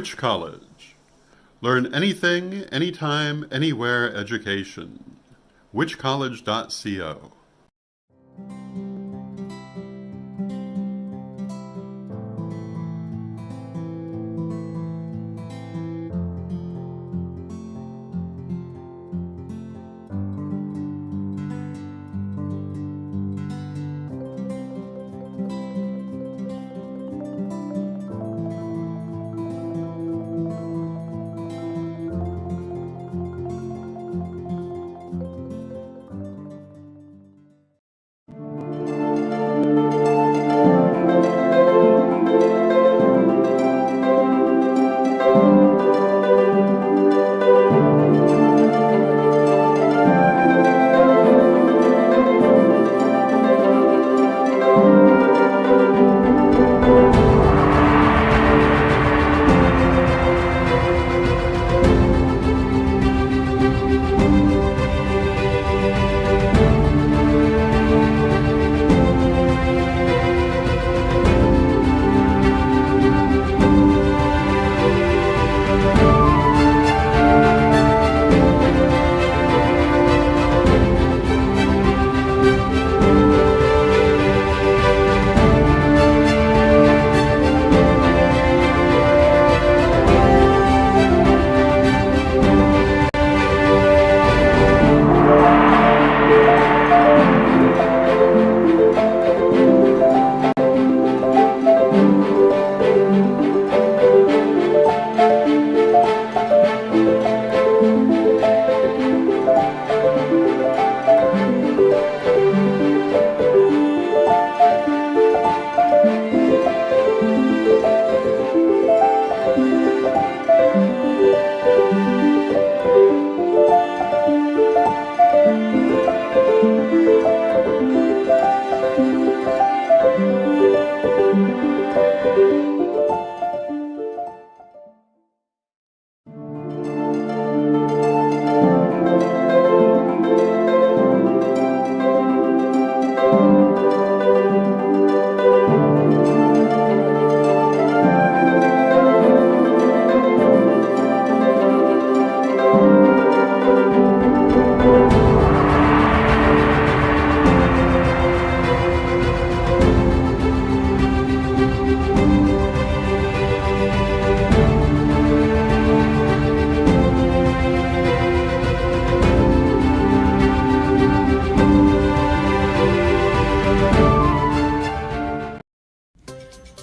Witch College. Learn anything, anytime, anywhere education. witchcollege.co.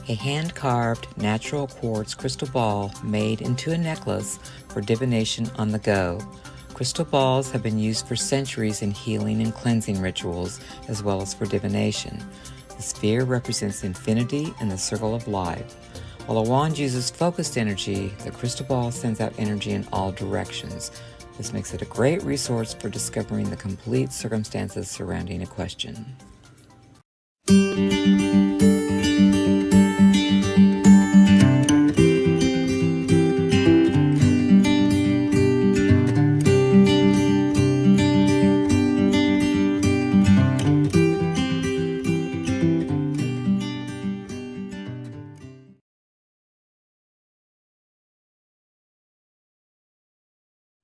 A hand-carved natural quartz crystal ball made into a necklace for divination on the go. Crystal balls have been used for centuries in healing and cleansing rituals, as well as for divination. The sphere represents infinity and the circle of life. While a wand uses focused energy, the crystal ball sends out energy in all directions. This makes it a great resource for discovering the complete circumstances surrounding a question.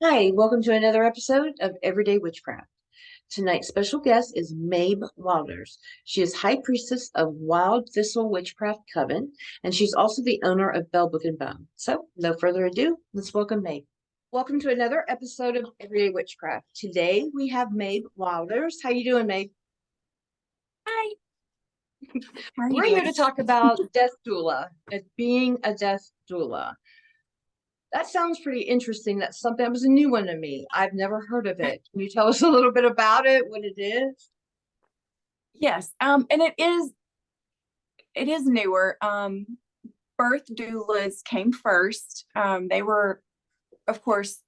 Hi, welcome to another episode of Everyday Witchcraft. Tonight's special guest is Maeve Wilders. She is High Priestess of Wild Thistle Witchcraft Coven, and she's also the owner of Bell Book and Bone. So, no further ado, let's welcome Maeve. Welcome to another episode of Everyday Witchcraft. Today we have Maeve Wilders. How you doing, Maeve? Hi. How are you We're doing? here to talk about death doula, as being a death doula. That sounds pretty interesting. That's something that was a new one to me. I've never heard of it. Can you tell us a little bit about it, what it is? Yes, and it is newer. Birth doulas came first. They were, of course,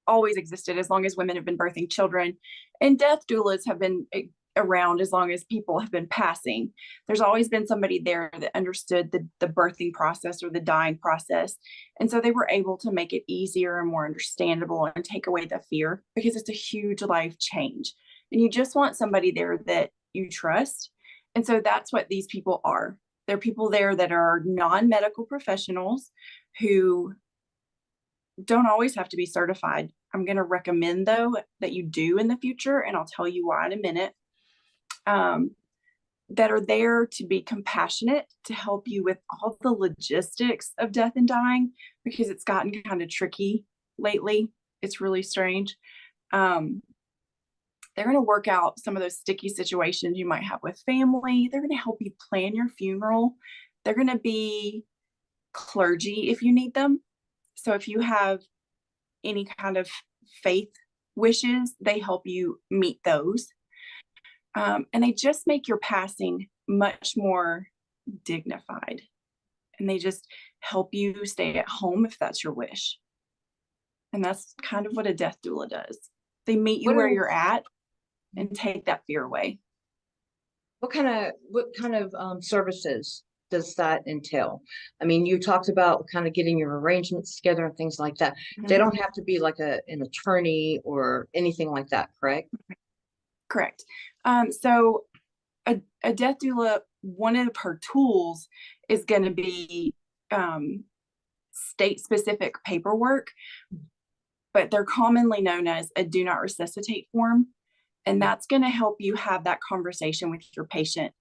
always existed as long as women have been birthing children, and death doulas have been around as long as people have been passing. There's always been somebody there that understood the birthing process or the dying process. And so they were able to make it easier and more understandable and take away the fear, because it's a huge life change. And you just want somebody there that you trust. And so that's what these people are. They're people there that are non-medical professionals who don't always have to be certified. I'm going to recommend, though, that you do in the future, and I'll tell you why in a minute, that are there to be compassionate, to help you with all the logistics of death and dying, because it's gotten kind of tricky lately. It's really strange. They're going to work out some of those sticky situations you might have with family. They're going to help you plan your funeral. They're going to be clergy if you need them. So if you have any kind of faith wishes, they help you meet those. And they just make your passing much more dignified. And they just help you stay at home if that's your wish. And that's kind of what a death doula does. They meet you where you're at and take that fear away. What kind of services does that entail? I mean, you talked about kind of getting your arrangements together and things like that. They don't have to be like an attorney or anything like that, correct? Correct. So a death doula, one of her tools is going to be state-specific paperwork, but they're commonly known as a do not resuscitate form. And that's going to help you have that conversation with your patient.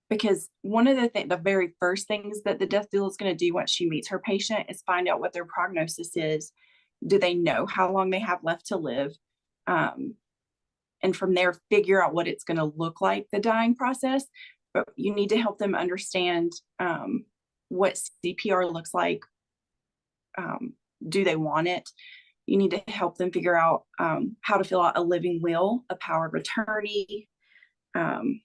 Because one of the very first things that the death doula is going to do once she meets her patient is find out what their prognosis is. Do they know how long they have left to live? And from there, figure out what it's going to look like, the dying process. But you need to help them understand what CPR looks like. Do they want it? You need to help them figure out how to fill out a living will, a power of attorney. And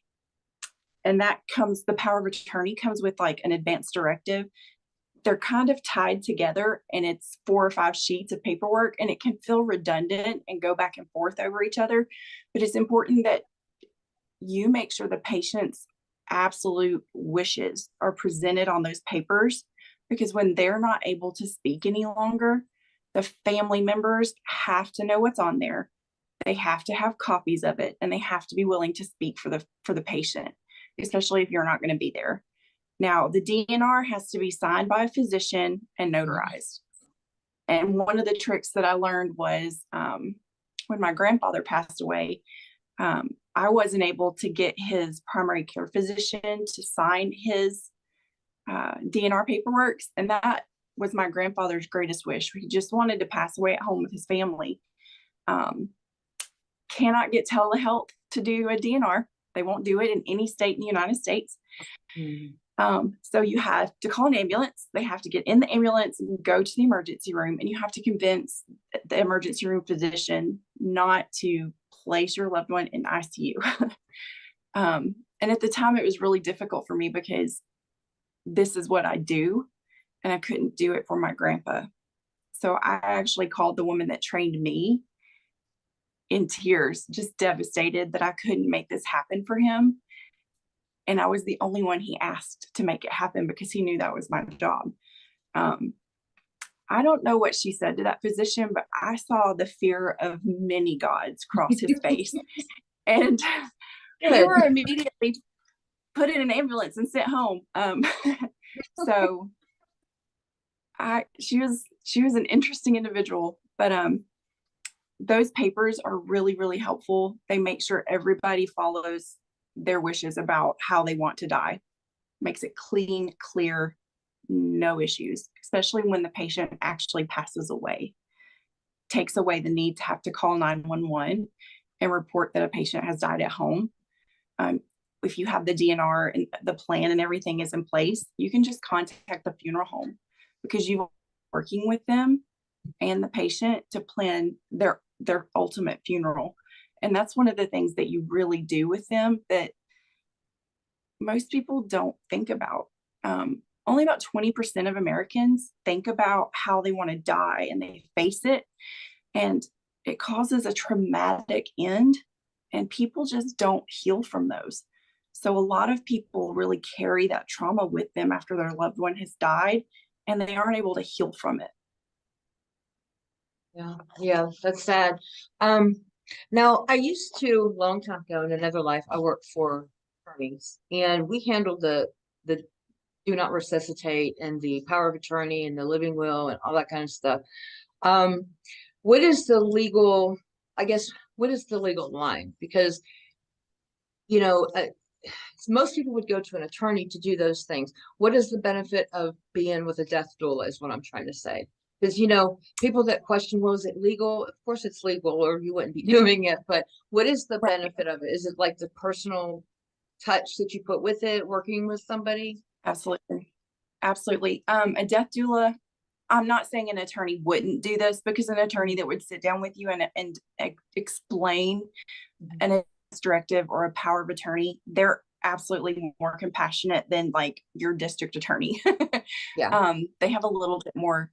the power of attorney comes with like an advance directive. They're kind of tied together, and it's 4 or 5 sheets of paperwork, and it can feel redundant and go back and forth over each other. But it's important that you make sure the patient's absolute wishes are presented on those papers, because when they're not able to speak any longer, the family members have to know what's on there. They have to have copies of it, and they have to be willing to speak for the patient, especially if you're not going to be there. Now, the DNR has to be signed by a physician and notarized. And one of the tricks that I learned was when my grandfather passed away, I wasn't able to get his primary care physician to sign his DNR paperwork. And that was my grandfather's greatest wish. He just wanted to pass away at home with his family. Cannot get telehealth to do a DNR. They won't do it in any state in the United States. So you have to call an ambulance. They have to get in the ambulance and go to the emergency room, and you have to convince the emergency room physician not to place your loved one in ICU. And at the time, it was really difficult for me because this is what I do, and I couldn't do it for my grandpa. So I actually called the woman that trained me in tears, just devastated that I couldn't make this happen for him. And I was the only one he asked to make it happen because he knew that was my job. I don't know what she said to that physician, but I saw the fear of many gods cross his face. And we were immediately put in an ambulance and sent home. So she was an interesting individual, but those papers are really, really helpful. They make sure everybody follows their wishes about how they want to die. Makes it clean, clear, no issues, especially when the patient actually passes away. Takes away the need to have to call 911 and report that a patient has died at home. If you have the DNR and the plan and everything is in place, you can just contact the funeral home, because you're working with them and the patient to plan their ultimate funeral. And that's one of the things that you really do with them that most people don't think about. Only about 20% of Americans think about how they want to die, and they face it, and it causes a traumatic end, and people just don't heal from those. So a lot of people really carry that trauma with them after their loved one has died, and they aren't able to heal from it. Yeah, that's sad. Now, I used to, a long time ago in another life, I worked for attorneys, and we handled the do not resuscitate and the power of attorney and the living will and all that kind of stuff. Um, what is the legal, I guess, what is the legal line? Because, you know, most people would go to an attorney to do those things. What is the benefit of being with a death doula is what I'm trying to say. Because, you know, people that question, well, is it legal? Of course it's legal or you wouldn't be doing it. But what is the benefit of it? Is it like the personal touch that you put with it, working with somebody? Absolutely. Absolutely. A death doula, I'm not saying an attorney wouldn't do this, because an attorney that would sit down with you and explain an directive or a power of attorney, they're absolutely more compassionate than like your district attorney. Yeah. They have a little bit more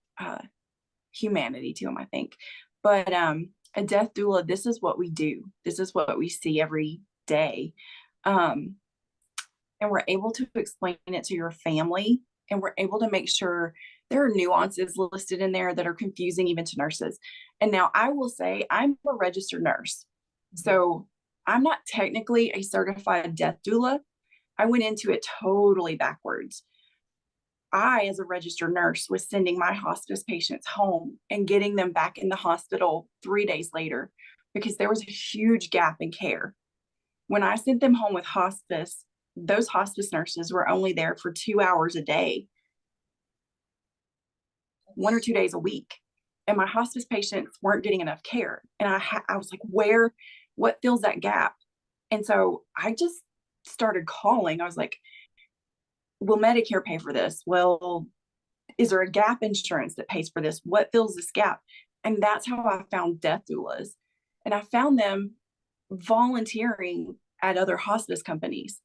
humanity to them, I think. But a death doula, this is what we do. This is what we see every day. And we're able to explain it to your family, and we're able to make sure there are nuances listed in there that are confusing even to nurses. And now I will say I'm a registered nurse. So I'm not technically a certified death doula. I went into it totally backwards. I, as a registered nurse, was sending my hospice patients home and getting them back in the hospital 3 days later because there was a huge gap in care. When I sent them home with hospice, those hospice nurses were only there for 2 hours a day, 1 or 2 days a week. And my hospice patients weren't getting enough care. And I was like, what fills that gap? And so I just started calling. I was like, will Medicare pay for this? Well, is there a gap insurance that pays for this? What fills this gap? And that's how I found death doulas. And I found them volunteering at other hospice companies.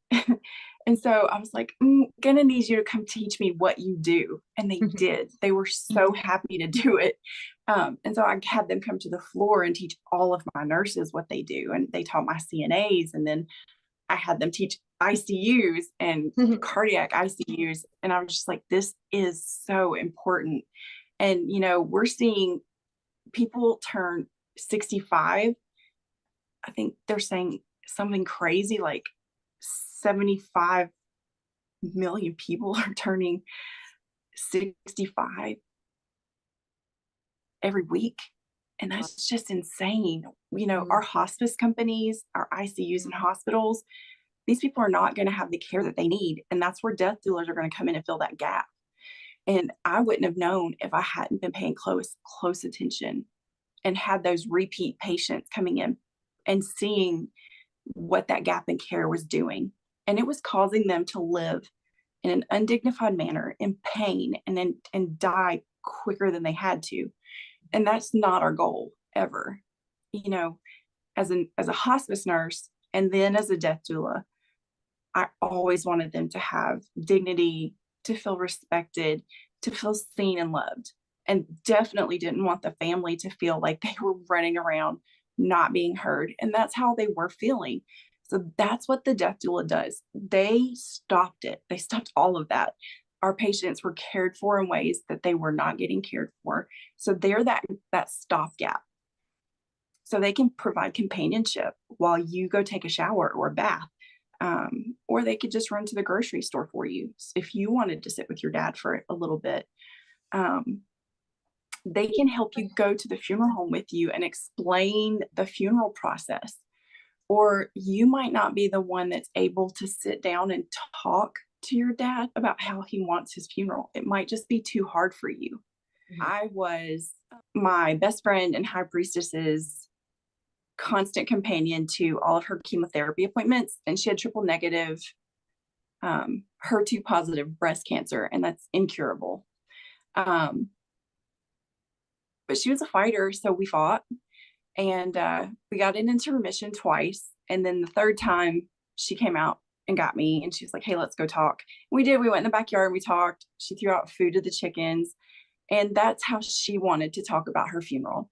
And so I was like, gonna need you to come teach me what you do. And they did. They were so happy to do it. And so I had them come to the floor and teach all of my nurses what they do. And they taught my CNAs. And then I had them teach ICUs and cardiac ICUs. And I was just like, this is so important. And, you know, we're seeing people turn 65. I think they're saying something crazy like 75 million people are turning 65 every week. And that's just insane. You know, our hospice companies, our ICUs and hospitals, these people are not going to have the care that they need. And that's where death doulas are going to come in and fill that gap. And I wouldn't have known if I hadn't been paying close attention and had those repeat patients coming in and seeing what that gap in care was doing. And it was causing them to live in an undignified manner, in pain, and die quicker than they had to. And that's not our goal ever. You know, as a hospice nurse and then as a death doula, I always wanted them to have dignity, to feel respected, to feel seen and loved, and definitely didn't want the family to feel like they were running around not being heard. And that's how they were feeling. So that's what the death doula does. They stopped it. They stopped all of that. Our patients were cared for in ways that they were not getting cared for. So they're that stopgap. So they can provide companionship while you go take a shower or a bath. Or they could just run to the grocery store for you if you wanted to sit with your dad for a little bit. They can help you go to the funeral home with you and explain the funeral process. Or you might not be the one that's able to sit down and talk to your dad about how he wants his funeral. It might just be too hard for you. I was my best friend and high priestess's constant companion to all of her chemotherapy appointments, and she had triple negative HER2 positive breast cancer, and that's incurable. But she was a fighter, so we fought, and we got it into remission twice. And then the third time she came out and got me, and she was like, hey, let's go talk. We did. We went in the backyard and we talked. She threw out food to the chickens, and that's how she wanted to talk about her funeral.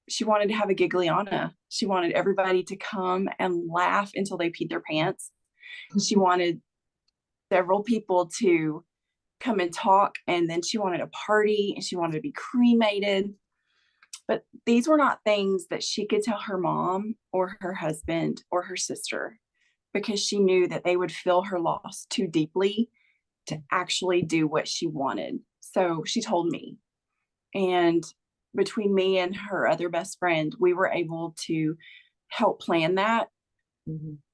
She wanted to have a gigliana. She wanted everybody to come and laugh until they peed their pants. She wanted several people to come and talk, and then she wanted a party, and she wanted to be cremated. But these were not things that she could tell her mom or her husband or her sister, because she knew that they would feel her loss too deeply to actually do what she wanted. So she told me, and between me and her other best friend, we were able to help plan that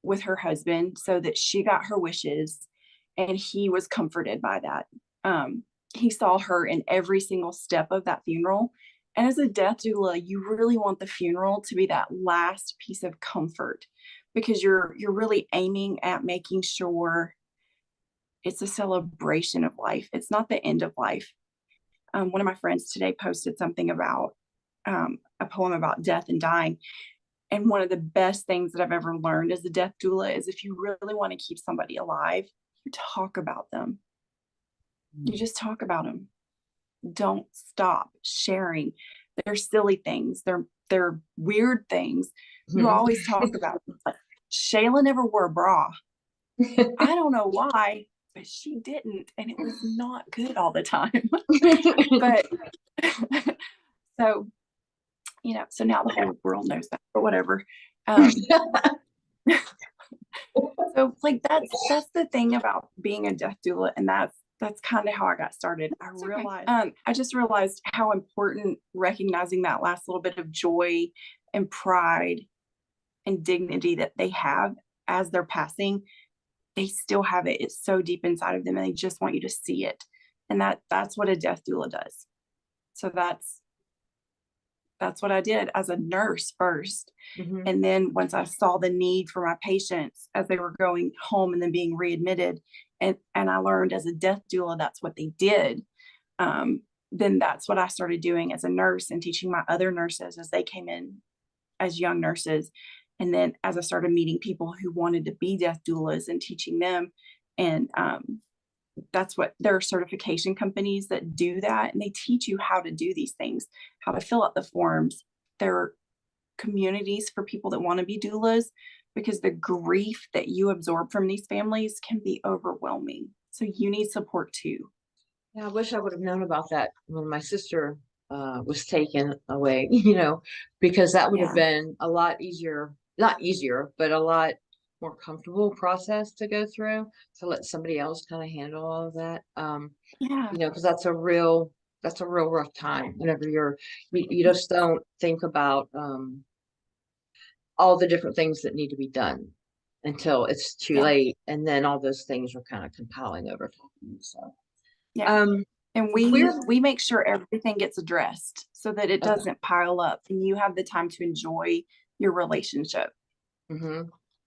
with her husband so that she got her wishes, and he was comforted by that. He saw her in every single step of that funeral. And as a death doula, you really want the funeral to be that last piece of comfort, because you're really aiming at making sure it's a celebration of life. It's not the end of life. One of my friends today posted something about a poem about death and dying. And one of the best things that I've ever learned as a death doula is, if you really want to keep somebody alive, you talk about them. You just talk about them. Don't stop sharing. They're silly things. They're weird things. You always talk about them. Like, Shayla never wore a bra. I don't know why, but she didn't, and it was not good all the time. But so, so now the whole world knows that, but whatever. So like that's the thing about being a death doula, and that's kind of how I got started. I realized, I just realized how important recognizing that last little bit of joy and pride and dignity that they have as they're passing. They still have it. It's so deep inside of them, and they just want you to see it. And that's what a death doula does. So that's what I did as a nurse first. And then once I saw the need for my patients as they were going home and then being readmitted, and I learned as a death doula, that's what they did. Then that's what I started doing as a nurse, and teaching my other nurses as they came in as young nurses. And then as I started meeting people who wanted to be death doulas, and teaching them, and that's what there are certification companies that do that, and they teach you how to do these things, how to fill out the forms. There are communities for people that want to be doulas, because the grief that you absorb from these families can be overwhelming. So you need support too. Yeah, I wish I would have known about that when my sister was taken away, because that would have been a lot easier, not easier, but a lot more comfortable process to go through, to let somebody else kind of handle all of that. Because that's a real rough time whenever you just don't think about all the different things that need to be done until it's too late, and then all those things are kind of compiling over time. So and we make sure everything gets addressed so that it doesn't pile up, and you have the time to enjoy your relationship.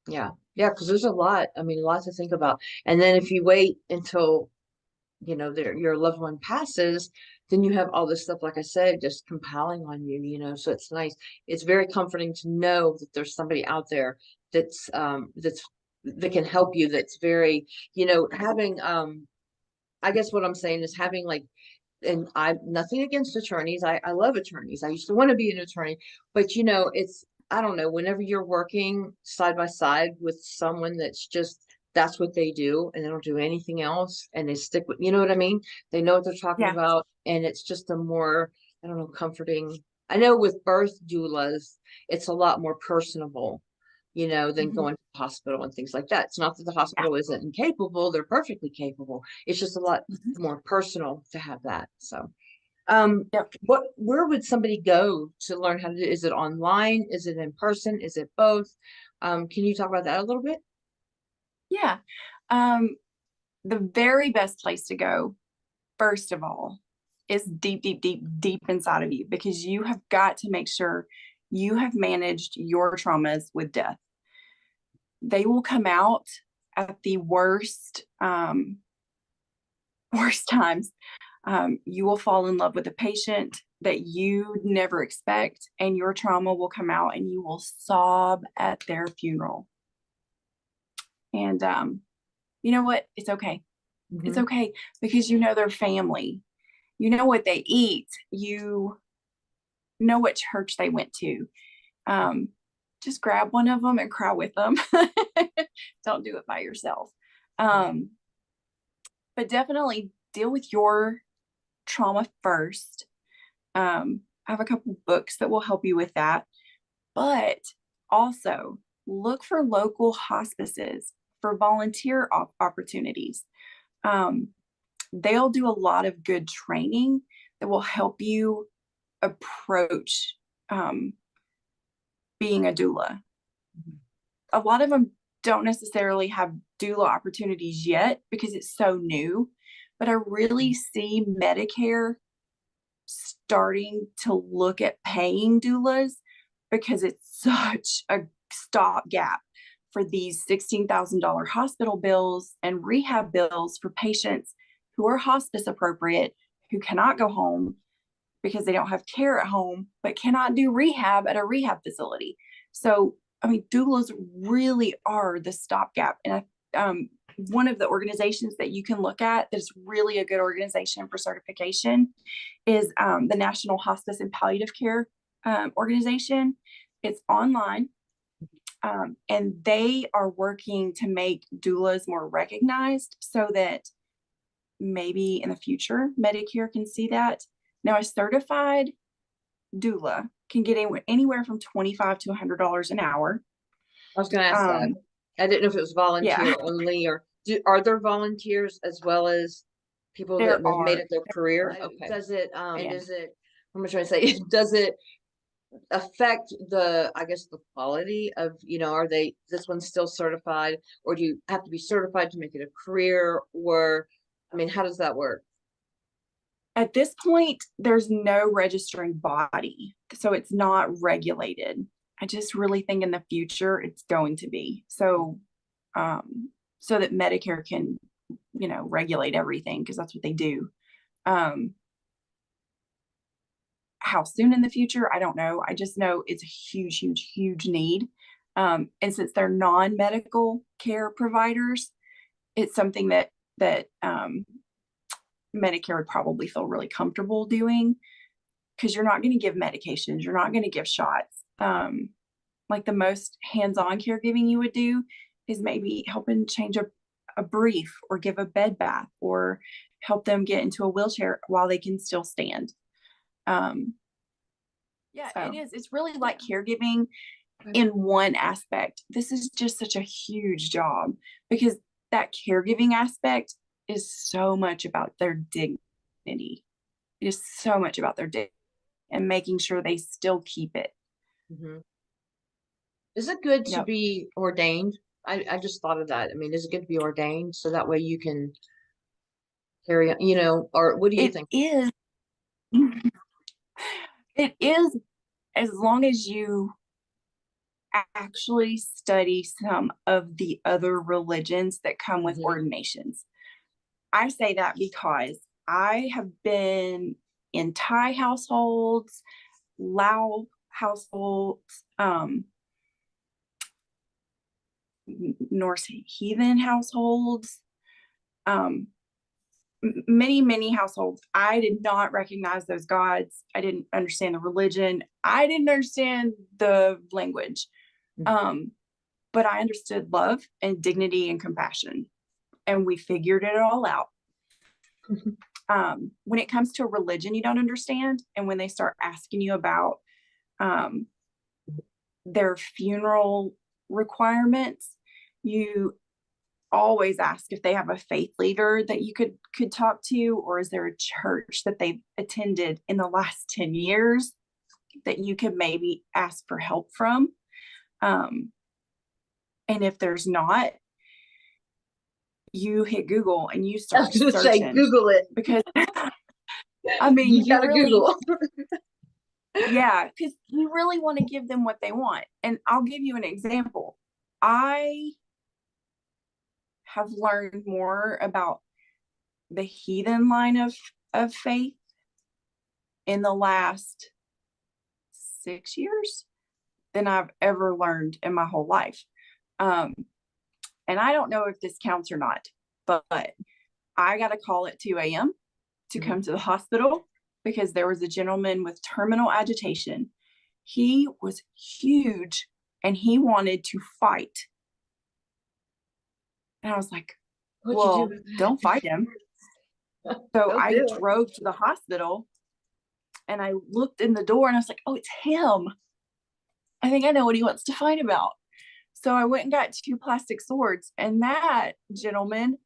Yeah, because there's a lot to think about. And then if you wait until your loved one passes, then you have all this stuff, like I said, just compiling on you, so it's nice. It's very comforting to know that there's somebody out there that can help you, that's very, having I guess what I'm saying is having, like, and I'm nothing against attorneys. I love attorneys. I used to want to be an attorney, but it's, I don't know, whenever you're working side by side with someone that's what they do, and they don't do anything else, and they stick with, you know what I mean? They know what they're talking about, and it's just a more, I don't know, comforting. I know with birth doulas, it's a lot more personable, than going to the hospital and things like that. It's not that the hospital isn't incapable. They're perfectly capable. It's just a lot more personal to have that. So where would somebody go to learn how to do? Is it online? Is it in person? Is it both? Can you talk about that a little bit? Yeah. The very best place to go, first of all, is deep, deep, deep, deep inside of you, because you have got to make sure you have managed your traumas with death. They will come out at the worst times. You will fall in love with a patient that you never expect, and your trauma will come out, and you will sob at their funeral. And you know what? It's okay. It's okay, because their family. You know what they eat. You know what church they went to. Just grab one of them and cry with them. Don't do it by yourself. But definitely deal with your trauma first. I have a couple books that will help you with that. But also look for local hospices for volunteer opportunities. they'll do a lot of good training that will help you approach being a doula. A lot of them don't necessarily have doula opportunities yet because it's so new, but I really see Medicare starting to look at paying doulas because it's such a stopgap for these $16,000 hospital bills and rehab bills for patients who are hospice appropriate, who cannot go home because they don't have care at home, but cannot do rehab at a rehab facility. So, I mean, doulas really are the stopgap. And one of the organizations that you can look at that's really a good organization for certification is the National Hospice and Palliative Care organization. It's online. And they are working to make doulas more recognized so that maybe in the future, Medicare can see that. Now, a certified doula can get anywhere from $25 to $100 an hour. I was going to ask that. I didn't know if it was volunteer only, or are there volunteers as well as people that have made it their career? Okay. Does it, what am I trying to say? Does it affect the, I guess, the quality of, are this one's still certified, or do you have to be certified to make it a career? Or, I mean, how does that work? At this point, there's no registering body, so it's not regulated. I just really think in the future it's going to be so that Medicare can, regulate everything, because that's what they do. How soon in the future, I don't know. I just know it's a huge, huge, huge need. And since they're non-medical care providers, it's something that Medicare would probably feel really comfortable doing, because you're not going to give medications. You're not going to give shots. Like the most hands-on caregiving you would do is maybe helping change a brief, or give a bed bath, or help them get into a wheelchair while they can still stand. It is. It's really like caregiving in one aspect. This is just such a huge job, because that caregiving aspect is so much about their dignity. It is so much about their dignity and making sure they still keep it. Mm-hmm. Is it good to be ordained? I just thought of that. I mean, is it good to be ordained so that way you can carry on, or what do you think? It is, as long as you actually study some of the other religions that come with ordinations. I say that because I have been in Thai households, Lao households, Norse heathen households, many households. I did not recognize those gods. I didn't understand the religion. I didn't understand the language. But I understood love and dignity and compassion, and we figured it all out. When it comes to a religion you don't understand, and when they start asking you about their funeral requirements, you always ask if they have a faith leader that you could talk to, or is there a church that they've attended in the last 10 years that you could maybe ask for help from. And if there's not, you hit Google and you start searching. Google it, because I mean, you gotta really, Google. Yeah, because you really want to give them what they want. And I'll give you an example. I have learned more about the heathen line of faith in the last 6 years than I've ever learned in my whole life. And I don't know if this counts or not, but I got a call at 2 a.m. to come to the hospital because there was a gentleman with terminal agitation. He was huge and he wanted to fight. And I was like, well, don't fight him. So I drove to the hospital and I looked in the door and I was like, oh, it's him. I think I know what he wants to fight about. So I went and got 2 plastic swords, and that gentleman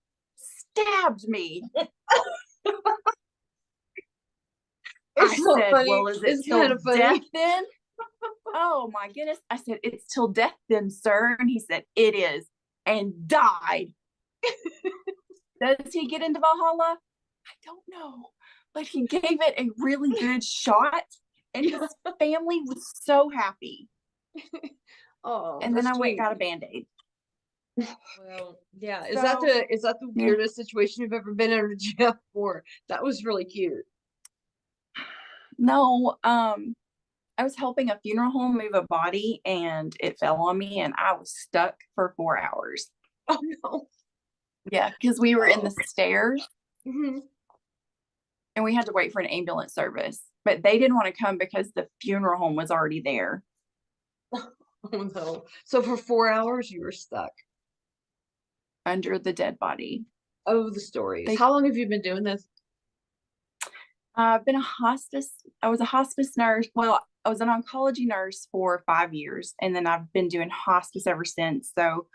stabbed me. It's I so said, funny. well, is it It's till kind of funny. death then? Oh my goodness. I said, it's till death then, sir. And he said, it is, and died. Does he get into Valhalla? I don't know. But he gave it a really good shot, and his family was so happy. Oh, And then I that's went and sweet. got a Band-Aid. Well, yeah. So, Is that the weirdest situation you've ever been in a jail for? That was really cute. no, I was helping a funeral home move a body, and it fell on me, and I was stuck for 4 hours. Oh no. Yeah, because we were in the stairs, Mhm. and we had to wait for an ambulance service, but they didn't want to come because the funeral home was already there. Oh no. So for 4 hours you were stuck. Under the dead body. Oh, the stories. They- How long have you been doing this? I've been I was a hospice nurse. Well, I was an oncology nurse for 5 years, and then I've been doing hospice ever since. So,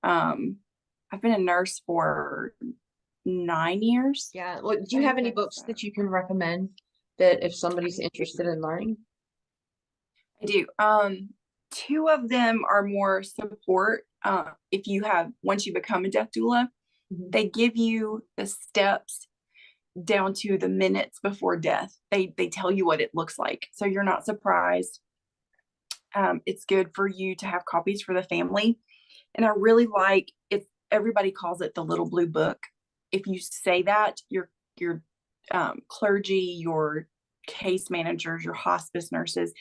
I've been a nurse for 9 years. Yeah. Do you have any books that you can recommend that if somebody's interested in learning? I do. 2 of them are more support. If you once you become a death doula, Mhm. they give you the steps down to the minutes before death. They tell you what it looks like, so you're not surprised. It's good for you to have copies for the family, and I really like it. Everybody calls it the little blue book. If you say that, your clergy, your case managers, your hospice nurses,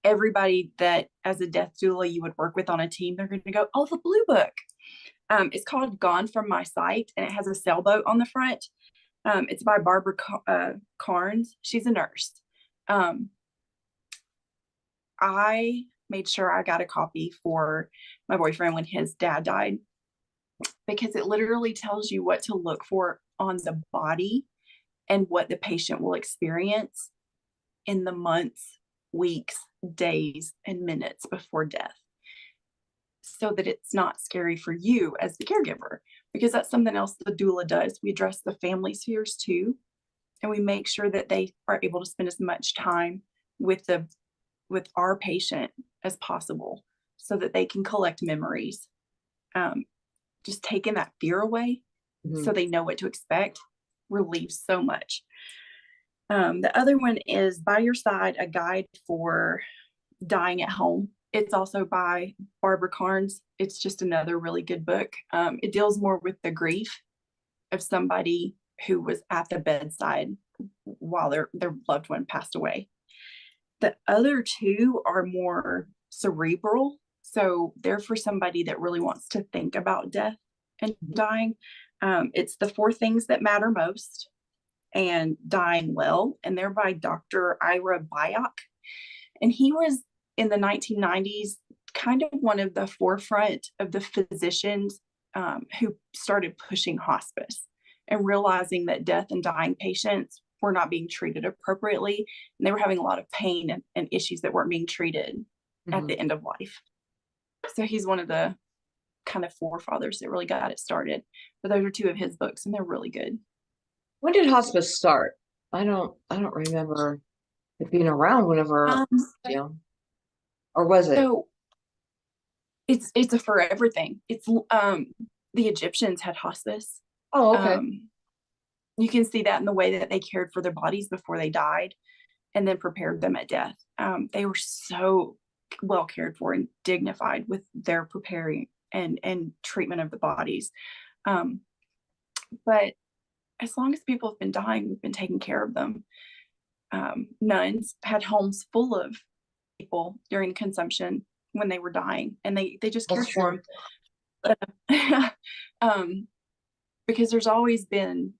everybody that as a death doula you would work with on a team, they're going to go, oh, the blue book. It's called Gone From My Sight, and it has a sailboat on the front. It's by Barbara Carnes. She's a nurse. I made sure I got a copy for my boyfriend when his dad died, because it literally tells you what to look for on the body and what the patient will experience in the months, weeks, days, and minutes before death, so that it's not scary for you as the caregiver, because that's something else the doula does. We address the family's fears too, and we make sure that they are able to spend as much time with our patient as possible, so that they can collect memories. Just taking that fear away, so they know what to expect, relieves so much. The other one is By Your Side, A Guide for Dying at Home. It's also by Barbara Carnes. It's just another really good book. It deals more with the grief of somebody who was at the bedside while their loved one passed away. The other 2 are more cerebral. So they're for somebody that really wants to think about death and dying. It's The 4 Things That Matter Most and Dying Well, and they're by Dr. Ira Byock. And he was in the 1990s kind of one of the forefront of the physicians who started pushing hospice and realizing that death and dying patients were not being treated appropriately, and they were having a lot of pain and issues that weren't being treated at the end of life. So he's one of the kind of forefathers that really got it started. But those are 2 of his books, and they're really good. When did hospice start? I don't remember it being around whenever, or was it? So it's a forever thing. It's the Egyptians had hospice. Oh, okay. You can see that in the way that they cared for their bodies before they died, and then prepared them at death. They were so well cared for and dignified with their preparing and treatment of the bodies. But as long as people have been dying, we've been taking care of them. Nuns had homes full of people during consumption when they were dying, and they just cared for them. Because there's always been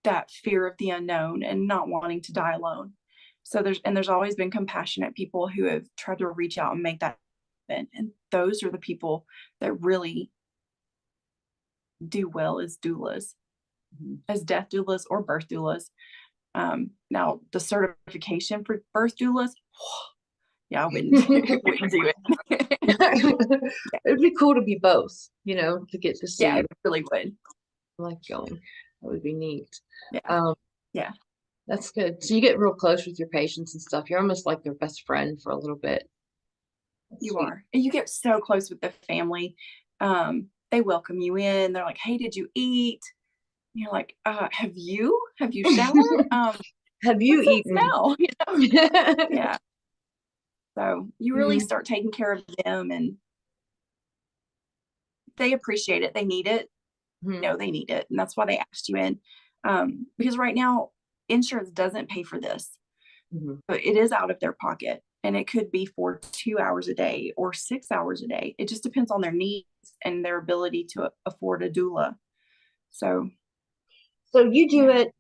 that fear of the unknown and not wanting to die alone. So there's always been compassionate people who have tried to reach out and make that happen. And those are the people that really do well as doulas, as death doulas or birth doulas. Now the certification for birth doulas, yeah, I wouldn't do it. It'd be cool to be both, to get to see. Yeah, it really would. I like going. That would be neat. Yeah. Um, Yeah. that's good. So you get real close with your patients and stuff. You're almost like their best friend for a little bit. That's You sweet. are. And you get so close with the family. They welcome you in. They're like, hey, did you eat? And you're like, have you showered? Have you What's that eaten? smell? You know? Yeah. So you really Mhm. start taking care of them, and they appreciate it. They need it. Mhm. Know they need it. And that's why they asked you in. Because right now, insurance doesn't pay for this, Mhm. but it is out of their pocket. And it could be for 2 hours a day or 6 hours a day. It just depends on their needs and their ability to afford a doula. So So you do yeah. it,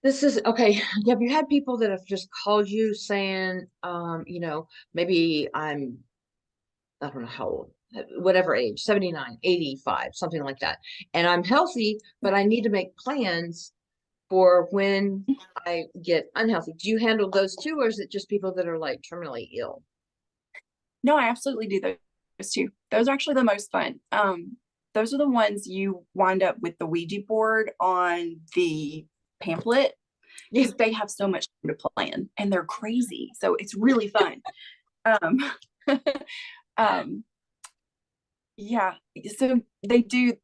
this is okay. Have you had people that have just called you saying, maybe I don't know how old, whatever age, 79, 85, something like that. And I'm healthy, but I need to make plans for when I get unhealthy. Do you handle those too, or is it just people that are like terminally ill? No, I absolutely do those too. Those are actually the most fun. Those are the ones you wind up with the Ouija board on the pamphlet, Yeah. because they have so much time to plan and they're crazy. So it's really fun. Um, yeah. So they do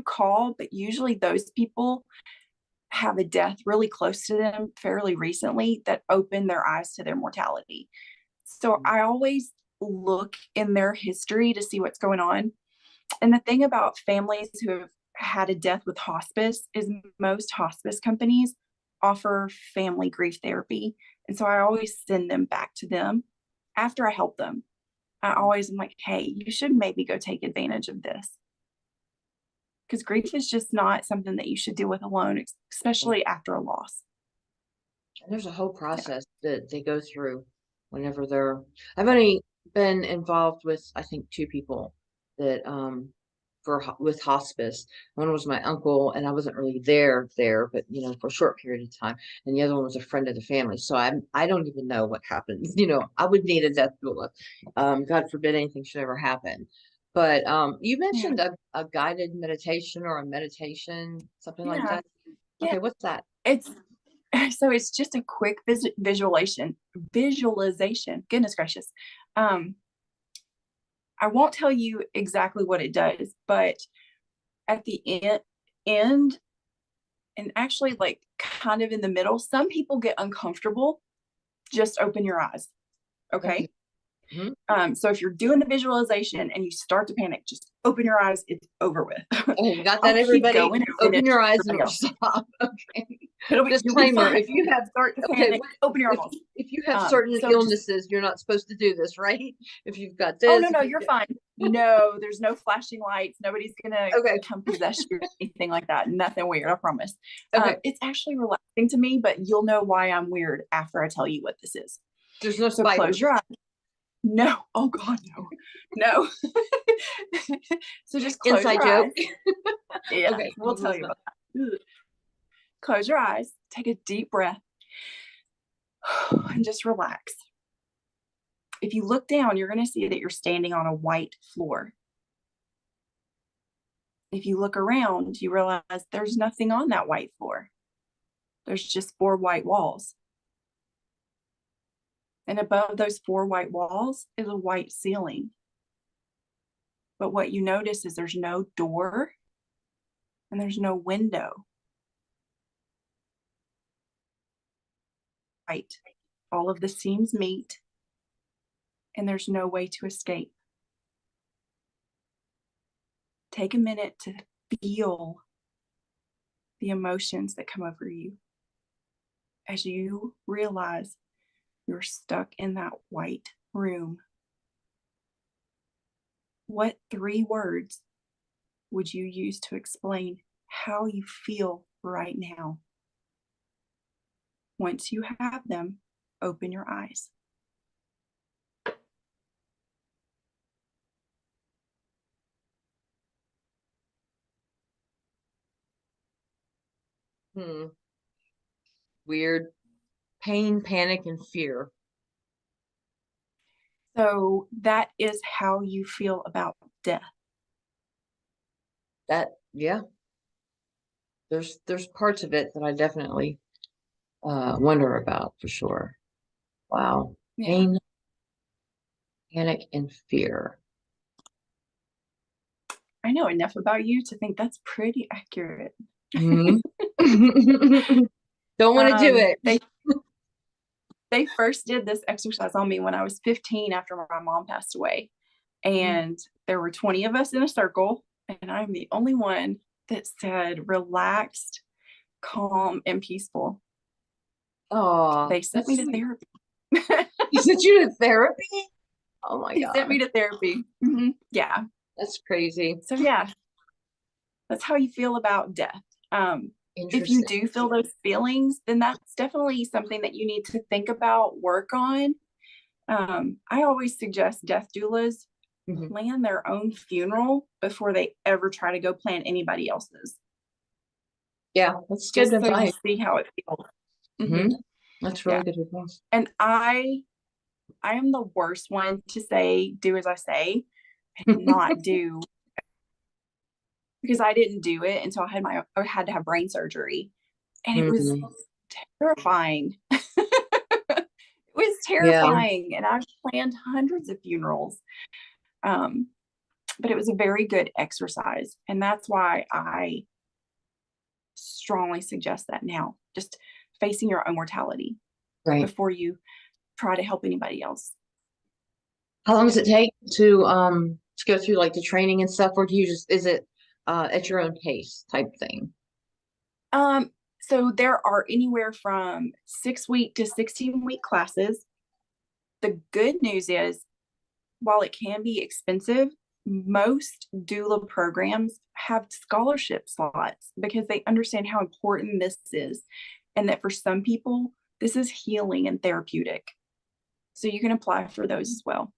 call, but usually those people have a death really close to them fairly recently that opened their eyes to their mortality. So I always look in their history to see what's going on. And the thing about families who have had a death with hospice is most hospice companies offer family grief therapy. And so I always send them back to them after I help them. I always am like, hey, you should maybe go take advantage of this. Because grief is just not something that you should deal with alone, especially after a loss. And there's a whole Yeah. process that they go through whenever I've only been involved with, I think, two people that, with hospice. One was my uncle, and I wasn't really there, but for a short period of time. And the other one was a friend of the family. So I don't even know what happens. I would need a death doula. God forbid anything should ever happen. But you Yeah. mentioned a guided meditation or a meditation, something like Yeah. that. Yeah. Okay, what's that? It's it's just a quick visualization. Goodness gracious. I won't tell you exactly what it does, but at the end, and actually like kind of in the middle, some people get uncomfortable. Just open your eyes. Okay. Okay. Mhm. So if you're doing the visualization and you start to panic, just open your eyes. It's over with. Okay, you got I'll that, keep everybody? going and Open finish your eyes and everybody it'll else. stop. Okay. You'll be Disclaimer, fine. if you have Start to okay, panic, open your if eyeballs. if you have certain So just illnesses, you're not supposed to do this, right? If you've got oh this, no, if no, you've you're got fine. No, there's no flashing lights. Nobody's gonna okay, come possess you or anything like that. Nothing weird, I promise. okay. It's actually relaxing to me, but you'll know why I'm weird after I tell you what this is. There's no So close spiders. your eyes. No, oh God, no. So just close Inside your joke. eyes. Yeah, Okay, we'll tell you about that. Close your eyes, take a deep breath, and just relax. If you look down, you're going to see that you're standing on a white floor. If you look around, you realize there's nothing on that white floor. There's just 4 white walls. And above those 4 white walls is a white ceiling. But what you notice is there's no door and there's no window. Right. All of the seams meet and there's no way to escape. Take a minute to feel the emotions that come over you as you realize you're stuck in that white room. What 3 words would you use to explain how you feel right now? Once you have them, open your eyes. Weird. Pain, panic, and fear. So that is how you feel about death. Yeah, there's parts of it that I definitely wonder about for sure. Wow. Yeah. Pain, panic, and fear. I know enough about you to think that's pretty accurate. Mhm. Don't want to do it. They first did this exercise on me when I was 15 after my mom passed away. And there were 20 of us in a circle, and I'm the only one that said relaxed, calm, and peaceful. Oh, They sent me to therapy. You sent you to therapy? Oh my They God. sent me to therapy. Yeah. That's crazy. So yeah, that's how you feel about death. If you Interesting. do feel those feelings, then that's definitely something that you need to think about, work on. I always suggest death doulas Mhm. plan their own funeral before they ever try to go plan anybody else's, Yeah, that's good just so you advice. see how it feels. Mhm. That's really Yeah. good advice. And I am the worst one to say, do as I say and not do, because I didn't do it until I had to have brain surgery. And it was Mhm. terrifying. It was Yeah, terrifying. And I've planned hundreds of funerals. But it was a very good exercise. And that's why I strongly suggest that now. Just facing your own mortality right. before you try to help anybody else. How long does it take to go through like the training and stuff, or do you just is it at your own pace type thing? So there are anywhere from 6-week to 16-week classes. The good news is, while it can be expensive, most doula programs have scholarship slots because they understand how important this is, and that for some people, this is healing and therapeutic. So you can apply for those as well.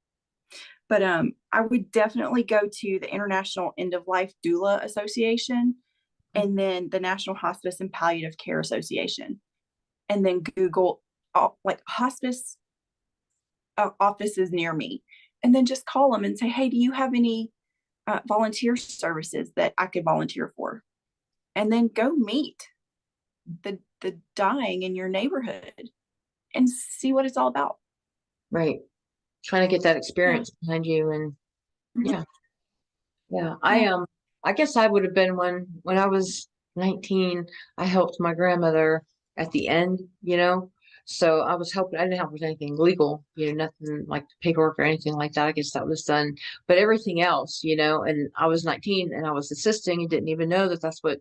But I would definitely go to the International End of Life Doula Association, and then the National Hospice and Palliative Care Association, and then Google like hospice offices near me, and then just call them and say, hey, do you have any volunteer services that I could volunteer for? And then go meet the dying in your neighborhood and see what it's all about. Right. Trying to get that Yeah. experience behind you, and yeah. Yeah. Yeah. I guess I would have been when I was 19, I helped my grandmother at the end, you know. So I was helping, I didn't help with anything legal, you know, nothing like paperwork or anything like that. I guess that was done, but everything else, you know, and I was 19 and I was assisting and didn't even know that that's what,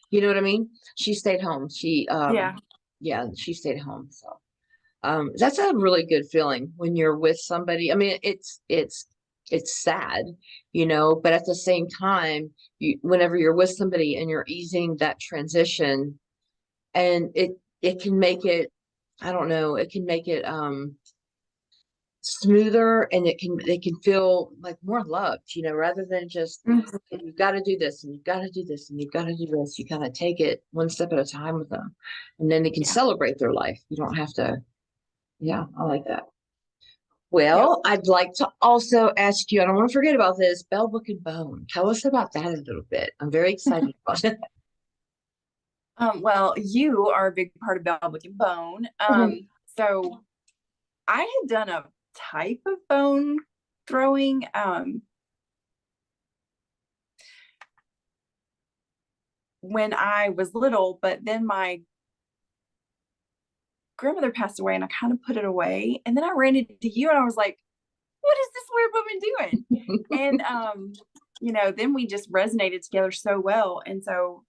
you know what I mean? She stayed home. Yeah. Yeah, she stayed home. So that's a really good feeling when you're with somebody. I mean, it's sad, you know, but at the same time, whenever you're with somebody and you're easing that transition, and it can make it, I don't know, it can make it smoother, and they can feel like more loved, you know, rather than just Mhm. you've got to do this and you've got to do this and you've got to do this. You kind of take it one step at a time with them, and then they can Yeah. celebrate their life. You don't have to. Yeah, I like that. Yeah. Well, I'd like to also ask you, I don't want to forget about this, Bell Book and Bone. Tell us about that a little bit. I'm very excited about it. Well, you are a big part of Bell Book and Bone. So I had done a type of bone throwing when I was little, but then my grandmother passed away and I kind of put it away. And then I ran into you and I was like, what is this weird woman doing? And then we just resonated together so well. And so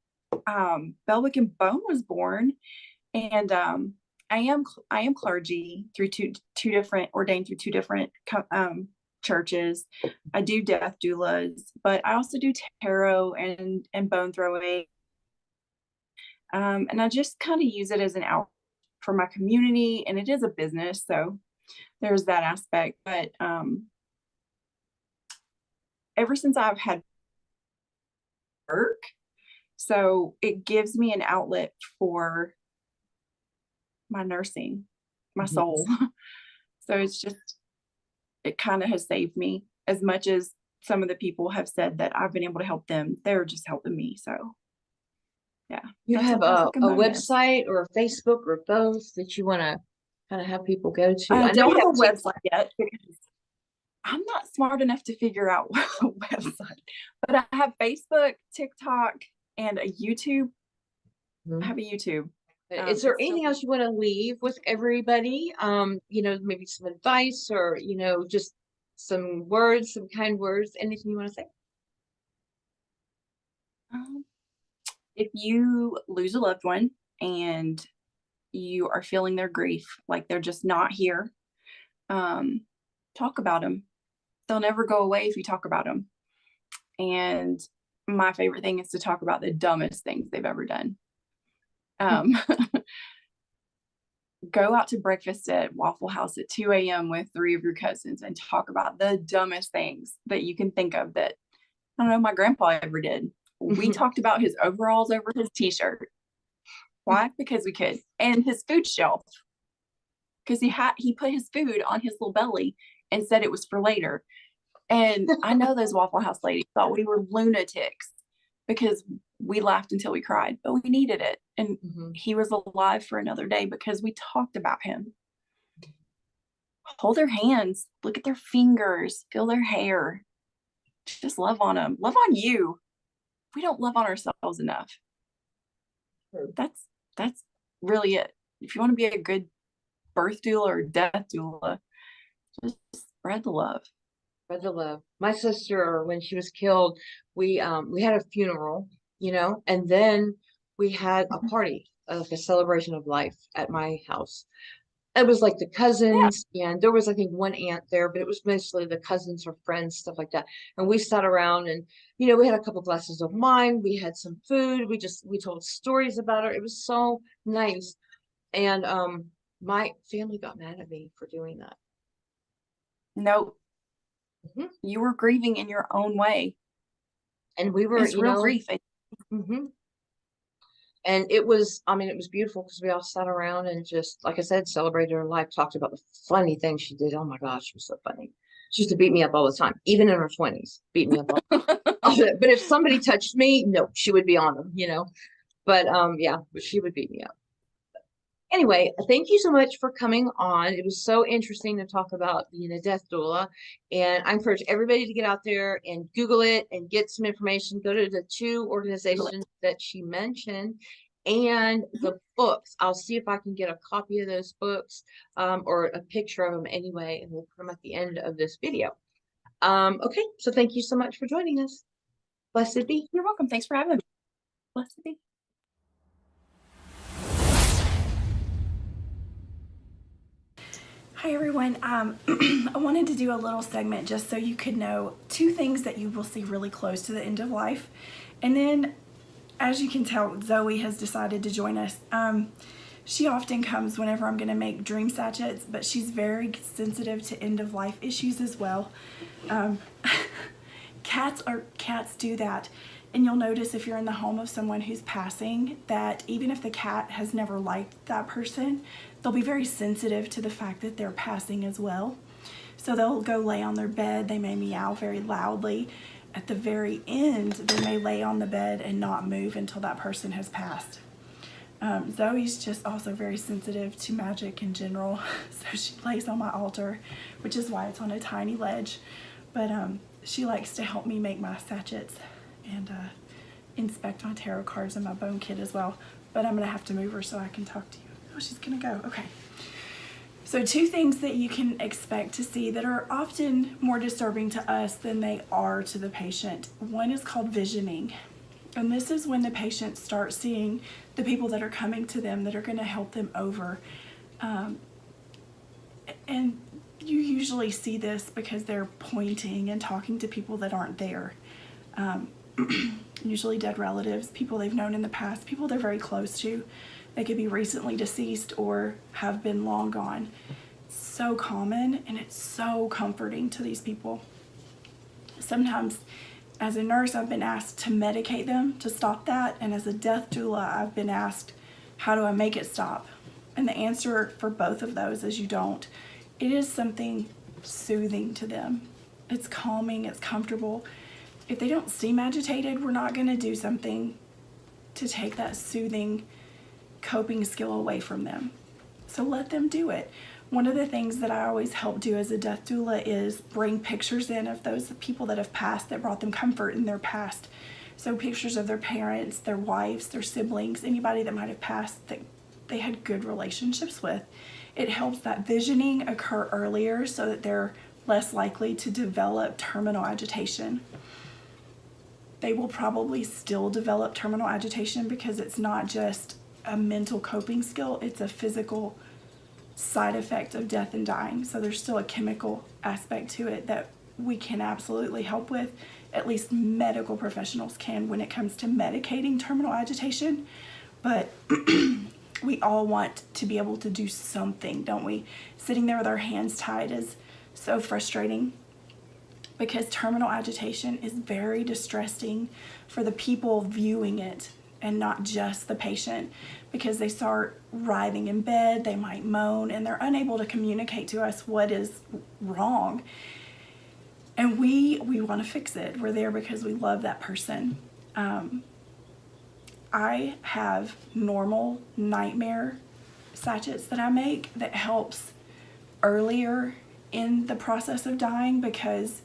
Belwick and Bone was born. And I am clergy through two different, ordained through two different churches. I do death doulas, but I also do tarot and bone throwing. And I just kind of use it as an out for my community, and it is a business, so there's that aspect. But ever since I've had work, so it gives me an outlet for my nursing, my soul. So it kind of has saved me as much as some of the people have said that I've been able to help them. They're just helping me. So yeah. You that's have that's a bonus. website or a Facebook or both that you want to kind of have people go to? I I know don't you have a have website yet because I'm not smart enough to figure out a website, but I have Facebook, TikTok, and a YouTube. I have a YouTube. Is there It's still anything else you want to leave with everybody? Maybe some advice or, just some words, some kind words, anything you want to say? if you lose a loved one and you are feeling their grief, like they're just not here, talk about them. They'll never go away if you talk about them. And my favorite thing is to talk about the dumbest things they've ever done. Go out to breakfast at Waffle House at 2 a.m. with 3 of your cousins and talk about the dumbest things that you can think of that, I don't know, my grandpa ever did. We talked about his overalls over his t-shirt. Why? Because we could. And his food shelf. Because he put his food on his little belly and said it was for later. And I know those Waffle House ladies thought we were lunatics because we laughed until we cried, but we needed it. And he was alive for another day because we talked about him. Hold their hands, look at their fingers, feel their hair. Just love on them. Love on you. We don't love on ourselves enough. That's really it. If you want to be a good birth doula or death doula, just spread the love. Spread the love. My sister, when she was killed, we had a funeral, and then we had a party, like a celebration of life at my house. It was like the cousins, and there was, I think, one aunt there, but it was mostly the cousins or friends, stuff like that. And we sat around and, we had a couple glasses of wine. We had some food. We told stories about her. It was so nice. And my family got mad at me for doing that. Nope. You were grieving in your own way. And we were, it's real grief. And it was beautiful because we all sat around and just, like I said, celebrated her life, talked about the funny things she did. Oh my gosh, she was so funny. She used to beat me up all the time, even in her 20s, beat me up all the time. But if somebody touched me, no, she would be on them, But but she would beat me up. Anyway, thank you so much for coming on. It was so interesting to talk about being a death doula. And I encourage everybody to get out there and Google it and get some information. Go to the 2 organizations that she mentioned and the books. I'll see if I can get a copy of those books or a picture of them anyway, and we'll put them at the end of this video. Okay, so thank you so much for joining us. Blessed be. You're welcome. Thanks for having me. Blessed be. Hi everyone, I wanted to do a little segment just so you could know 2 things that you will see really close to the end of life. And then, as you can tell, Zoe has decided to join us. She often comes whenever I'm going to make dream sachets, but she's very sensitive to end of life issues as well. Cats do that. And you'll notice if you're in the home of someone who's passing that even if the cat has never liked that person, they'll be very sensitive to the fact that they're passing as well. So they'll go lay on their bed, they may meow very loudly. At the very end, they may lay on the bed and not move until that person has passed. Zoe's just also very sensitive to magic in general, so she lays on my altar, which is why it's on a tiny ledge. But she likes to help me make my sachets and inspect my tarot cards and my bone kit as well. But I'm gonna have to move her so I can talk to you. Oh, she's gonna go, okay. So 2 things that you can expect to see that are often more disturbing to us than they are to the patient. One is called visioning. And this is when the patient starts seeing the people that are coming to them that are gonna help them over. And you usually see this because they're pointing and talking to people that aren't there. Usually dead relatives, people they've known in the past, people they're very close to. They could be recently deceased or have been long gone. It's so common and it's so comforting to these people. Sometimes as a nurse, I've been asked to medicate them to stop that. And as a death doula, I've been asked, how do I make it stop? And the answer for both of those is you don't. It is something soothing to them. It's calming, it's comfortable. If they don't seem agitated, we're not going to do something to take that soothing coping skill away from them. So let them do it. One of the things that I always help do as a death doula is bring pictures in of those people that have passed that brought them comfort in their past. So pictures of their parents, their wives, their siblings, anybody that might have passed that they had good relationships with. It helps that visioning occur earlier so that they're less likely to develop terminal agitation. They will probably still develop terminal agitation because it's not just a mental coping skill, it's a physical side effect of death and dying. So there's still a chemical aspect to it that we can absolutely help with. At least medical professionals can when it comes to medicating terminal agitation. But we all want to be able to do something, don't we? Sitting there with our hands tied is so frustrating because terminal agitation is very distressing for the people viewing it and not just the patient, because they start writhing in bed, they might moan, and they're unable to communicate to us what is wrong. And we want to fix it. We're there because we love that person. I have normal nightmare sachets that I make that helps earlier in the process of dying because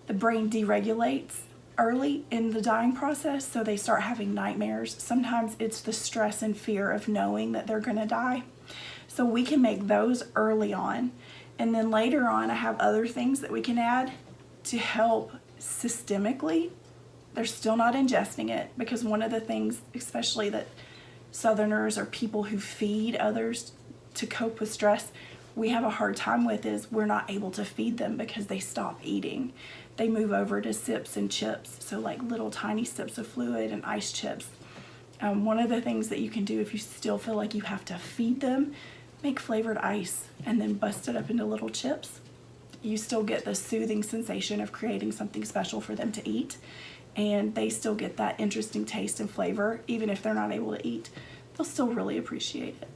the brain deregulates early in the dying process, so they start having nightmares. Sometimes it's the stress and fear of knowing that they're going to die. So we can make those early on. And then later on, I have other things that we can add to help systemically. They're still not ingesting it because one of the things, especially that Southerners or people who feed others to cope with stress, we have a hard time with is we're not able to feed them because they stop eating. They move over to sips and chips, so like little tiny sips of fluid and ice chips. One of the things that you can do if you still feel like you have to feed them, make flavored ice and then bust it up into little chips. You still get the soothing sensation of creating something special for them to eat, and they still get that interesting taste and flavor. Even if they're not able to eat, they'll still really appreciate it.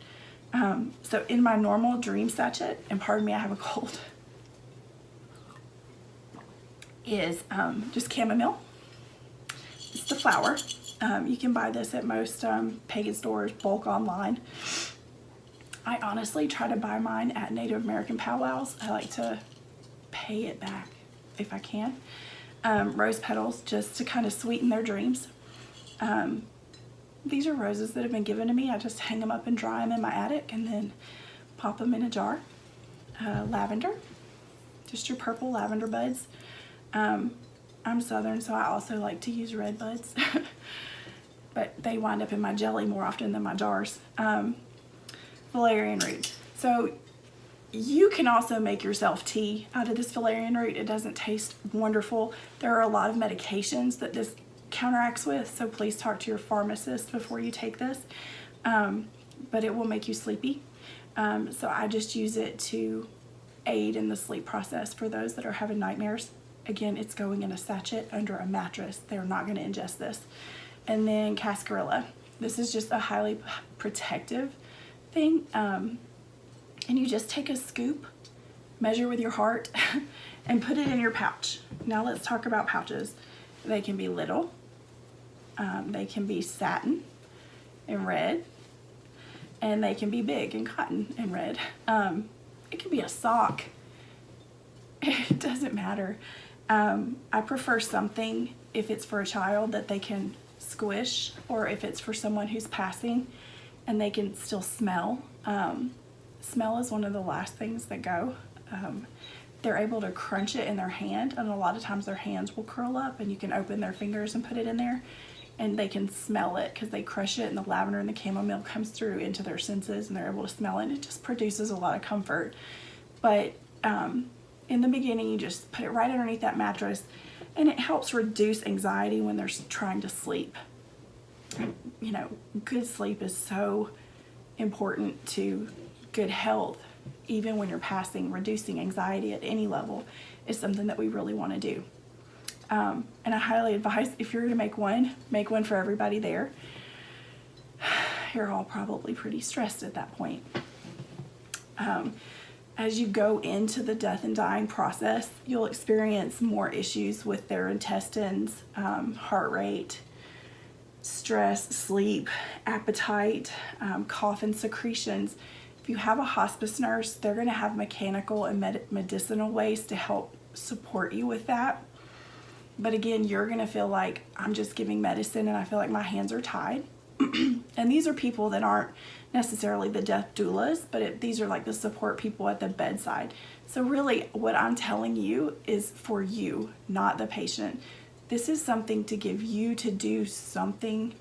So in my normal dream sachet, and pardon me, I have a cold, is just chamomile. It's the flower. You can buy this at most pagan stores, bulk online. I honestly try to buy mine at Native American powwows. I like to pay it back if I can. Rose petals just to kind of sweeten their dreams. These are roses that have been given to me. I just hang them up and dry them in my attic and then pop them in a jar. Lavender, just your purple lavender buds. I'm Southern, so I also like to use red buds, but they wind up in my jelly more often than my jars. Valerian root. So you can also make yourself tea out of this valerian root. It doesn't taste wonderful. There are a lot of medications that this counteracts with, so please talk to your pharmacist before you take this. But it will make you sleepy. So I just use it to aid in the sleep process for those that are having nightmares. Again, it's going in a sachet under a mattress. They're not going to ingest this. And then cascarilla. This is just a highly protective thing. And you just take a scoop, measure with your heart, and put it in your pouch. Now let's talk about pouches. They can be little. They can be satin and red. And they can be big and cotton and red. It can be a sock. It doesn't matter. I prefer something, if it's for a child, that they can squish, or if it's for someone who's passing and they can still smell. Smell is one of the last things that go. They're able to crunch it in their hand, and a lot of times their hands will curl up and you can open their fingers and put it in there and they can smell it because they crush it and the lavender and the chamomile comes through into their senses and they're able to smell it. It just produces a lot of comfort. But in the beginning, you just put it right underneath that mattress, and it helps reduce anxiety when they're trying to sleep. You know, good sleep is so important to good health. Even when you're passing, reducing anxiety at any level is something that we really want to do. And I highly advise, if you're going to make one for everybody there. You're all probably pretty stressed at that point. as you go into the death and dying process, you'll experience more issues with their intestines, heart rate, stress, sleep, appetite, cough, and secretions. If you have a hospice nurse, they're going to have mechanical and medicinal ways to help support you with that. But again, you're going to feel like, I'm just giving medicine and I feel like my hands are tied. And these are people that aren't necessarily the death doulas, but these are like the support people at the bedside. So really what I'm telling you is for you, not the patient. This is something to give you to do something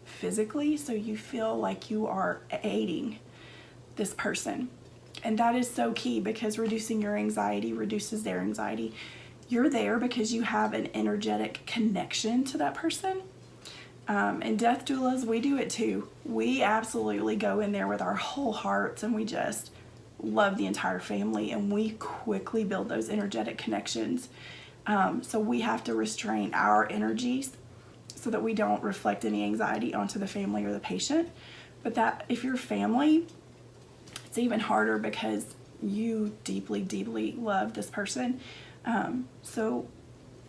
physically so you feel like you are aiding this person. And that is so key, because reducing your anxiety reduces their anxiety. You're there because you have an energetic connection to that person. And death doulas, we do it too. We absolutely go in there with our whole hearts and we just love the entire family, and we quickly build those energetic connections. So we have to restrain our energies so that we don't reflect any anxiety onto the family or the patient. But that if you're family, it's even harder because you deeply, deeply love this person. So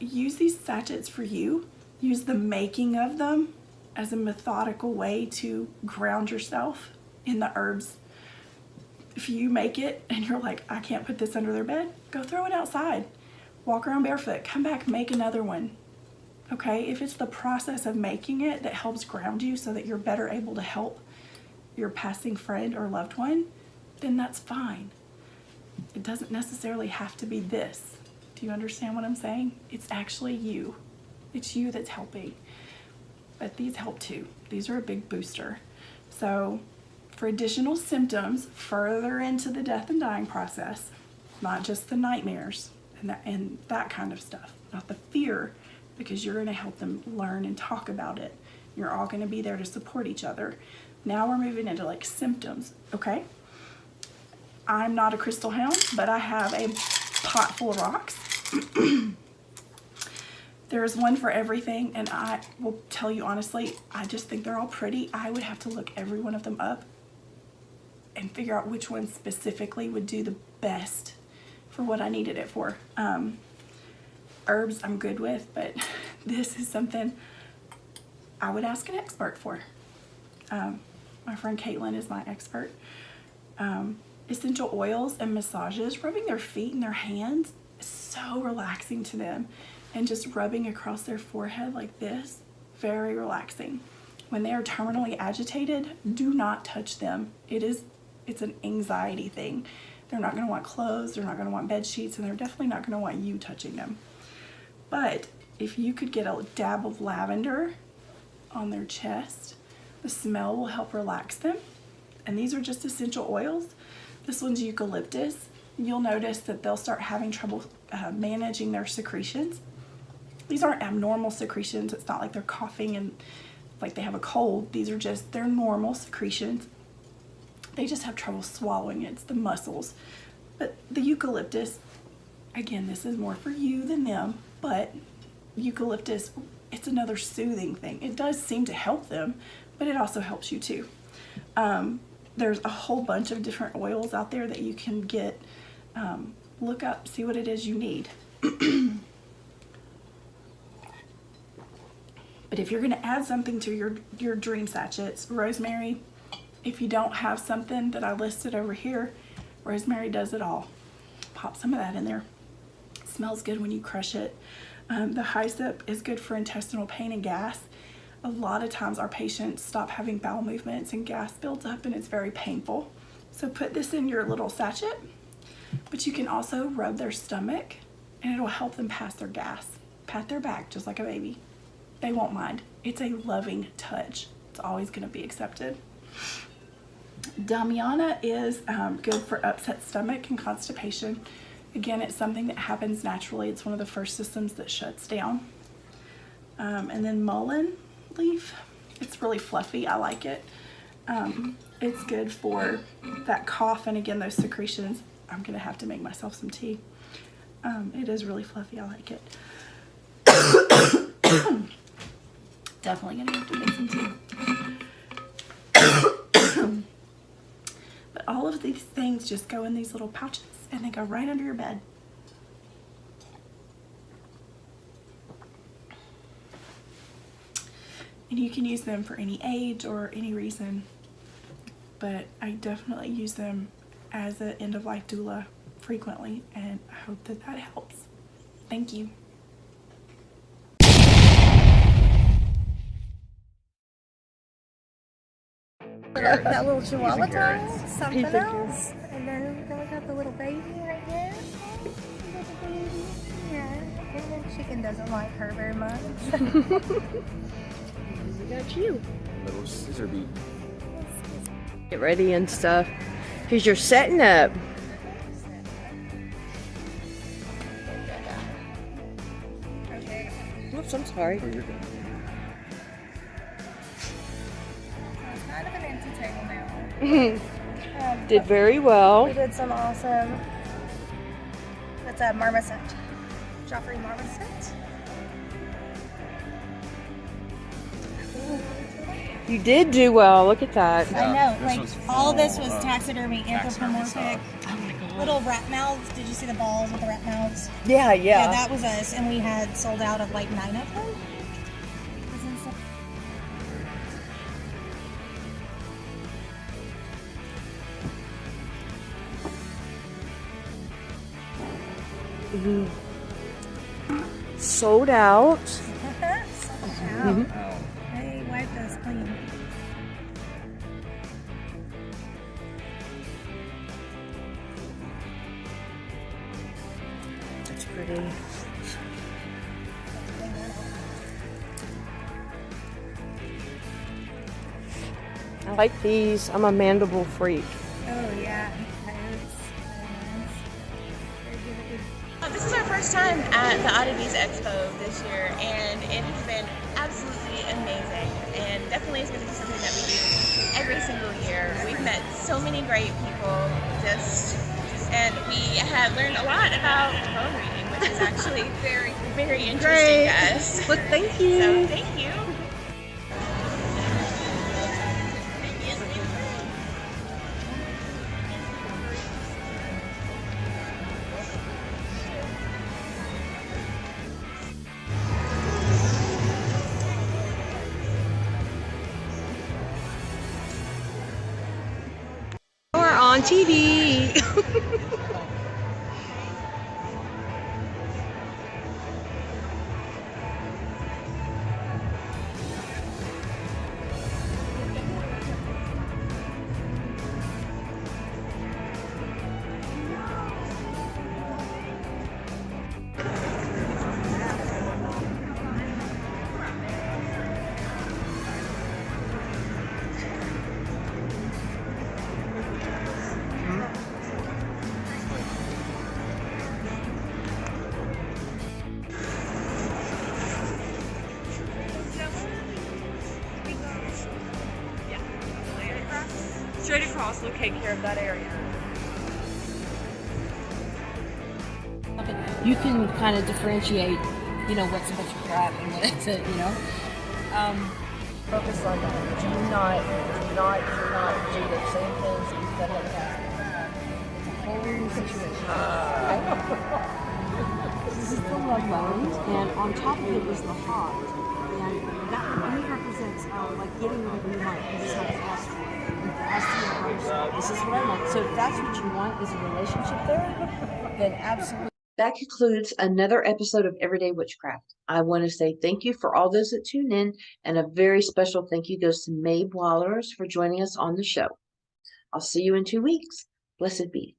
use these sachets for you. Use the making of them as a methodical way to ground yourself in the herbs. If you make it and you're like, I can't put this under their bed, go throw it outside. Walk around barefoot, come back, make another one. Okay, if it's the process of making it that helps ground you so that you're better able to help your passing friend or loved one, then that's fine. It doesn't necessarily have to be this. Do you understand what I'm saying? It's actually you. It's you that's helping. But these help too. These are a big booster. So for additional symptoms further into the death and dying process, not just the nightmares and that kind of stuff, not the fear, because you're going to help them learn and talk about it. You're all going to be there to support each other. Now we're moving into like symptoms, okay? I'm not a crystal hound, but I have a pot full of rocks. There's one for everything, and I will tell you honestly, I just think they're all pretty. I would have to look every one of them up and figure out which one specifically would do the best for what I needed it for. Herbs I'm good with, but this is something I would ask an expert for. My friend Caitlin is my expert. Essential oils and massages, rubbing their feet and their hands is so relaxing to them. And just rubbing across their forehead like this, very relaxing. When they are terminally agitated, do not touch them. It's an anxiety thing. They're not going to want clothes, they're not going to want bed sheets, and they're definitely not going to want you touching them. But if you could get a dab of lavender on their chest, the smell will help relax them. And these are just essential oils. This one's eucalyptus. You'll notice that they'll start having trouble managing their secretions. These aren't abnormal secretions. It's not like they're coughing and like they have a cold. These are just their normal secretions. They just have trouble swallowing it. It's the muscles. But the eucalyptus, again, this is more for you than them, but eucalyptus, it's another soothing thing. It does seem to help them, but it also helps you too. There's a whole bunch of different oils out there that you can get. Look up, see what it is you need. But if you're going to add something to your dream sachets, rosemary, if you don't have something that I listed over here, rosemary does it all. Pop some of that in there. It smells good when you crush it. The hyssop is good for intestinal pain and gas. A lot of times our patients stop having bowel movements and gas builds up and it's very painful. So put this in your little sachet, but you can also rub their stomach and it'll help them pass their gas. Pat their back just like a baby. They won't mind. It's a loving touch. It's always going to be accepted. Damiana is good for upset stomach and constipation. Again, it's something that happens naturally. It's one of the first systems that shuts down. And then mullein leaf. It's really fluffy. I like it. It's good for that cough and again those secretions. I'm going to have to make myself some tea. It is really fluffy. I like it. Definitely gonna have to make some tea. But But all of these things just go in these little pouches and they go right under your bed. And you can use them for any age or any reason. But I definitely use them as an end-of-life doula frequently, and I hope that helps. Thank you. That little chihuahua toy, something else. And then we got the little baby right here. Little baby. Yeah. And then chicken doesn't like her very much. We got you. Little scissor beat. Get ready and stuff. Here's your setting up. Oops, I'm sorry. So it's kind of an empty table now. Did very well. We did some awesome. It's a marmoset. Joffrey marmoset. You did do well. Look at that. I know, like all this was taxidermy, anthropomorphic. Little rat mouths. Did you see the balls with the rat mouths? Yeah, Yeah, that was us, and we had sold out of like 9 of them. Sold out. They wiped us clean. That's pretty. I like these. I'm a mandible freak. Oh yeah. This is our first time at the Oddities Expo this year, and it has been absolutely amazing, and definitely is going to be something that we do every single year. We've met so many great people, and we have learned a lot about bone reading, which is actually very, very interesting to us. Well, thank you. So, thank you. We're on TV. Straight across will take care of that area. You can kind of differentiate, you know, what's witchcraft and what isn't, you know. Focus on that. Do not do the same things that you've done in the past. It's a whole situation. This is the leg bones, and on top of it is the heart. And that only represents like getting whatever you want. You just have to ask for it. This is what I want. So if that's what you want is a relationship there, then absolutely. That concludes another episode of Everyday Witchcraft. I want to say thank you for all those that tune in, and a very special thank you goes to Maeve Wilders for joining us on the show. I'll see you in 2 weeks. Blessed be.